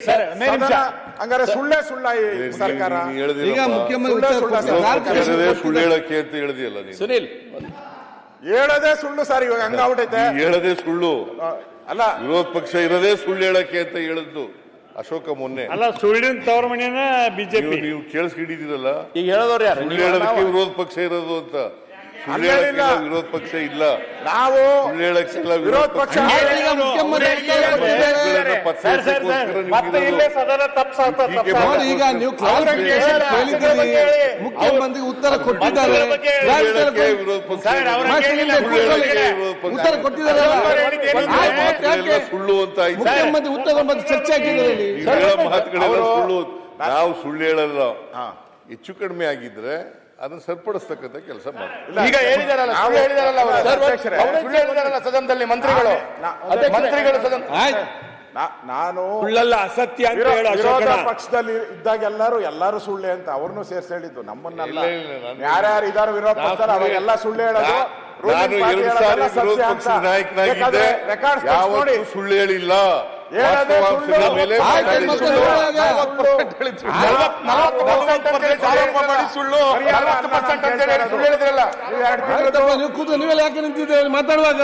Sir ಹಂಗಾರೆ ಸುಳ್ಳೇ ಸುಳ್ಳ ಈ ಸರ್ಕಾರ ಈಗ ಮುಖ್ಯಮಂತ್ರಿ ಸುಳ್ಳು ಹೇಳಕ್ಕೆ ಅಂತ ಹೇಳಿದೆಯಲ್ಲ ನೀನು. ಸುನಿಲ್ ಹೇಳೋದೇ ಸುಳ್ಳು ಸರ್, ಇವಾಗ ಹಂಗಾಗ್ಬಿಟ್ಟೈತೆ. ಹೇಳದೆ ಸುಳ್ಳು ಅಲ್ಲ, ವಿರೋಧ ಪಕ್ಷ ಇರೋದೇ ಸುಳ್ಳು ಹೇಳಕ್ಕೆ ಅಂತ ಹೇಳಿದ್ದು ಅಶೋಕ ಮೊನ್ನೆ. ಅಲ್ಲ, ಸುಳ್ಳಿನ ತವರ ಮನೆಯನ್ನ ಬಿಜೆಪಿ ನೀವು ಕೇಳಿಸ್ಕೊಂಡಿದ್ದೀರಲ್ಲ, ಈಗ ಹೇಳೋರು ಯಾರು? ಸುಳ್ಳು ಹೇಳೋದಕ್ಕೆ ವಿರೋಧ ಪಕ್ಷ ಇರೋದು ಅಂತ. ಸುಳ್ಳು ಹೇಳಕ್ಕಿಲ್ಲ ವಿರೋಧ ಪಕ್ಷ ಇಲ್ಲ, ನಾವು ಸುಳ್ಳು ಹೇಳಕ್ಕಿಲ್ಲ ವಿರೋಧ ಪಕ್ಷ. ಈಗ ನೀವು ಮುಖ್ಯಮಂತ್ರಿ ಉತ್ತರ ಕೊಟ್ಟಿದ್ದಾರೆ, ಉತ್ತರ ಕೊಟ್ಟಿದ್ದಾರೆ, ಸುಳ್ಳು ಅಂತ ಮುಖ್ಯಮಂತ್ರಿ ಉತ್ತರ ಬಂದು ಚರ್ಚೆ ಹಾಕಿದ್ದಾರೆ. ಮಾತುಗಳೆಲ್ಲ ಸುಳ್ಳು. ನಾವು ಸುಳ್ಳು ಹೇಳಲ್ಲ, ಹೆಚ್ಚು ಕಡಿಮೆ ಆಗಿದ್ರೆ ಅದನ್ನ ಸರಿಪಡಿಸ್ತಕ್ಕಂಥ ಕೆಲಸ ಮಾಡ್ತೀವಿ. ಈಗ ಹೇಳಿದಾರಲ್ಲ, ಸದನದಲ್ಲಿ ಮಂತ್ರಿಗಳು ನಾನು ಸುಳ್ಳಲ್ಲ, ಅಸತ್ಯ ಅಂತ ಹೇಳೋ ವಿರೋಧ ಪಕ್ಷದಲ್ಲಿ ಇದ್ದಾಗ ಎಲ್ಲರೂ ಸುಳ್ಳೆ ಅಂತ ಅವ್ರನ್ನು ಸೇರ್ಸಿ ಹೇಳಿದ್ದು, ನಮ್ಮನ್ನೆಲ್ಲ. ಯಾರ್ಯಾರು ಇದಾರು ವಿರೋಧ ಪಕ್ಷದಲ್ಲಿ ಅವಾಗೆಲ್ಲ ಸುಳ್ಳು ಹೇಳೋದು. ನಾನು 2 ಸಾರಿ ವಿರೋಧ ಪಕ್ಷದ ನಾಯಕನಾಗಿದ್ದೆ, ಯಾವತ್ತೂ ಸುಳ್ಳು ಹೇಳಿಲ್ಲ. ನೀವೆಲ್ಲ ಯಾಕೆ ನಿಂತಿದ್ದೇವೆ ಮಾತಾಡುವಾಗ?